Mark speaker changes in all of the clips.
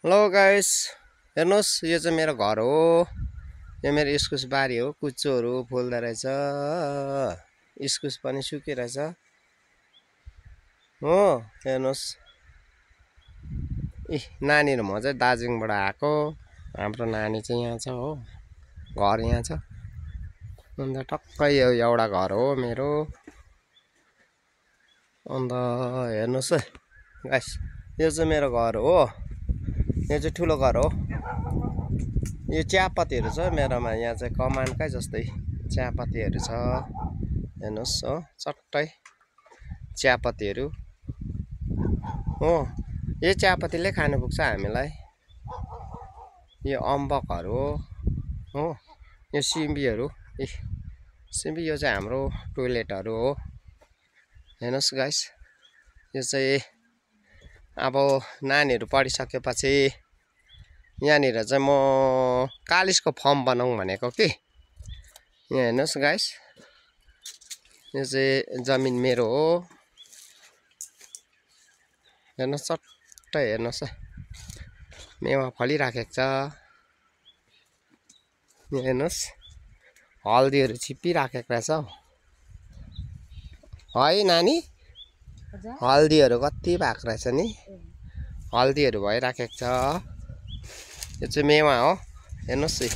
Speaker 1: Hello guys, हेर्नुहोस् यो चाहिँ मेरो घर हो। यो मेरो इस्कुस बारी हो। कुचोहरू फुल्दो रहेछ। इस्कुस पनि सुकिरहेछ हो। हेर्नुहोस्, नानीहरू म चाहिँ दार्जिलिङबाट आएको। हाम्रो नानी चाहिँ यहाँ छ हो, घर यहाँ छ। अन्त टक्कै यो एउटा घर हो मेरो। अन्त हेर्नुहोस् है गाइस, यो चाहिँ मेरो घर हो। यो चाहिँ ठुलो घर हो। यो चियापत्तीहरू छ मेरोमा। यहाँ चाहिँ कमानकै जस्तै चियापत्तीहरू छ। हेर्नुहोस् हो, चट्टै चियापत्तीहरू हो। यो चियापत्तीले खानु पुग्छ हामीलाई। यो अम्बकहरू हो। यो सिमीहरू, सिमी यो चाहिँ हाम्रो टोइलेटहरू हो। हेर्नुहोस् गाइस, यो चाहिँ अब नानीहरू पढिसकेपछि यहाँनिर चाहिँ म कालिजको फर्म बनाऊँ भनेको कि। यहाँ हेर्नुहोस् गाइस, यो चाहिँ जमिन मेरो हो। हेर्नुहोस् चट्टै हेर्नुहोस् है, मेवा फलिराखेको छ। यहाँ हेर्नुहोस्, हल्दीहरू छिप्पिराखेको रहेछ हौ है नानी। हल्दीहरू कति भएको रहेछ नि, हल्दीहरू भइराखेको छ। यो चाहिँ मेवा हो। हेर्नुहोस् है,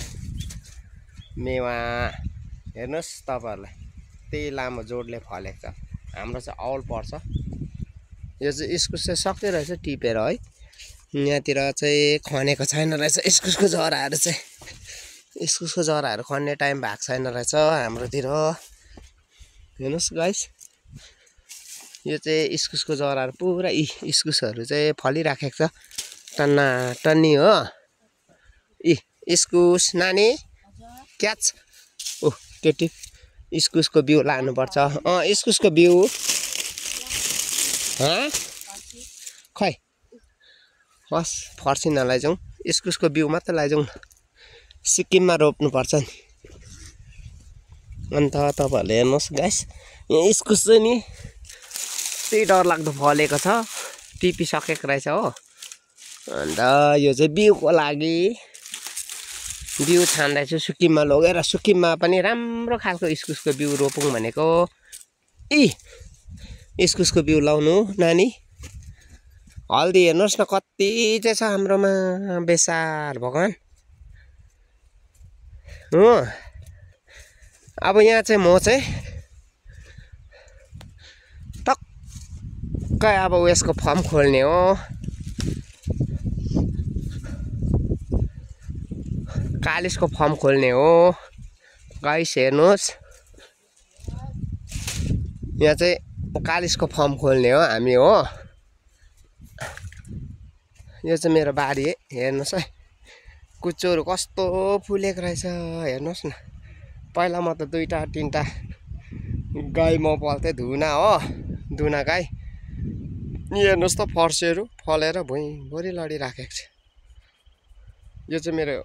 Speaker 1: मेवा हेर्नुहोस् तपाईँहरूलाई, त्यही लामो जोडले फलेको छ। हाम्रो चाहिँ औल पर्छ। यो चाहिँ इस्कुस चाहिँ सक्दै रहेछ टिपेर है। यहाँतिर चाहिँ खनेको छैन रहेछ इस्कुसको जराहरू चाहिँ। इस्कुसको जराहरू खन्ने टाइम भएको छैन रहेछ हाम्रोतिर। हेर्नुहोस् गाइस, यो चाहिँ इस्कुसको जराहरू पुरा इस्कुसहरू चाहिँ फलिराखेको छ टन्ना टन्नी हो। इस्कुस नानी क्याच ओ त्यो इस्कुसको बिउ लानुपर्छ। इस्कुसको बिउ खै हस्, फर्सी नलैजाउँ, इस्कुसको बिउ मात्रै लैजाउँ न। सिक्किममा रोप्नुपर्छ नि। अन्त तपाईँहरूले हेर्नुहोस् गाइस, यहाँ इस्कुस चाहिँ नि त्यही डरलाग्दो फलेको छ, टिपिसकेको रहेछ हो। अन्त यो चाहिँ बिउको लागि बिउ छान्दैछु। सिक्किममा लगेर सिक्किममा पनि राम्रो खालको इस्कुसको बिउ रोपौँ भनेको। इस्कुसको बिउ लाउनु नानी। हल्दी हेर्नुहोस् न कति चाहिँ छ हाम्रोमा, बेसार भगवान हो। अब यहाँ चाहिँ म चाहिँ टक्कै अब उयसको फर्म खोल्ने हो। कालिजको फर्म खोल्ने हो गाइस। हेर्नुहोस्, यहाँ चाहिँ कालिजको फर्म खोल्ने हो हामी हो। यो चाहिँ मेरो बारी। हेर्नुहोस् है, कुचोहरू कस्तो फुलेको रहेछ हेर्नुहोस् न। पहिला म त 2-3टा गाई म पाल्थेँ, धुना हो, धुना गाई। हेर्नुहोस् त फर्सीहरू फलेर भुइँभरि लडिराखेको छ। यो चाहिँ मेरो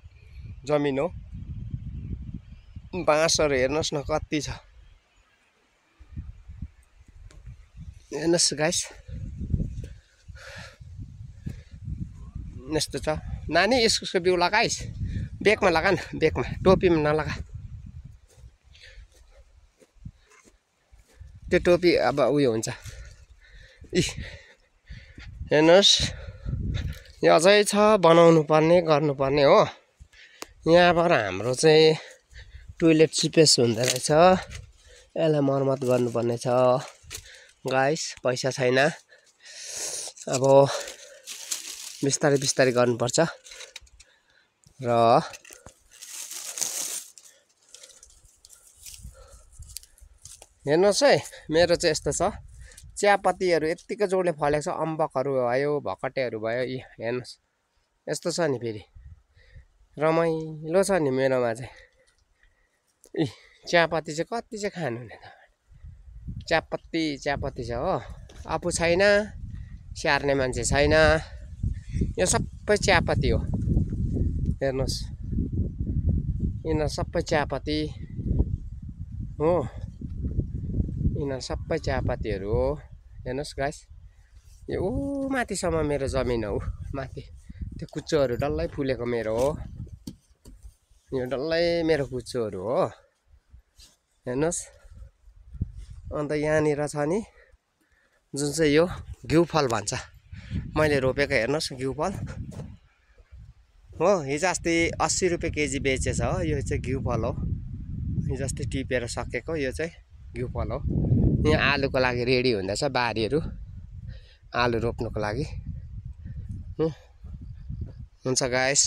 Speaker 1: जमिन हो। बाँसहरू हेर्नुहोस् न कति छ। हेर्नुहोस् गाइस, यस्तो छ। नानी इस्कुसको बिउ लगाइस्, बेगमा लगा न, बेगमा, टोपीमा नलगा। त्यो टोपी अब उयो हुन्छ। हेर्नुहोस्, यो अझै छ बनाउनु पर्ने, गर्नुपर्ने हो। यहाँबाट हाम्रो चाहिँ टोइलेट सिपेज हुँदो रहेछ, यसलाई मर्मत गर्नुपर्ने छ गाइस। पैसा छैन, अब बिस्तारै बिस्तारै गर्नुपर्छ। र हेर्नुहोस् है, मेरो चाहिँ यस्तो छ। चियापत्तीहरू यत्तिको जोडले फलेको छ। अम्बकहरू भयो, भकटेहरू भयो। हेर्नुहोस् यस्तो छ नि, फेरि रमाइलो छ नि मेरोमा चाहिँ। चियापत्ती चाहिँ कति चाहिँ खानुहुने त। चियापत्ती छ हो। आफू छैन, स्याहार्ने मान्छे छैन। यो सबै चियापत्ती हो। हेर्नुहोस्, यिनीहरू सबै चियापत्ती हो। यिनीहरू सबै चियापत्तीहरू हो। हेर्नुहोस् गाइस, यो माथिसम्म मेरो जमिन हो, माथि त्यो कुचोहरू डल्लै फुलेको मेरो हो। यो डल्लै मेरो कुचोहरू हो, हेर्नुहोस्। अन्त यहाँनिर छ नि जुन चाहिँ यो घिउ फल भन्छ, मैले रोपेको हेर्नुहोस् घिउ फल हो। हिजो अस्ति 80 रुपियाँ केजी बेचेछ हो। यो चाहिँ घिउ फल हो, हिजो अस्ति टिपेर सकेको यो चाहिँ घिउ फल हो। यहाँ आलुको लागि रेडी हुँदैछ बारीहरू, आलु रोप्नुको लागि। हुन्छ गाइस।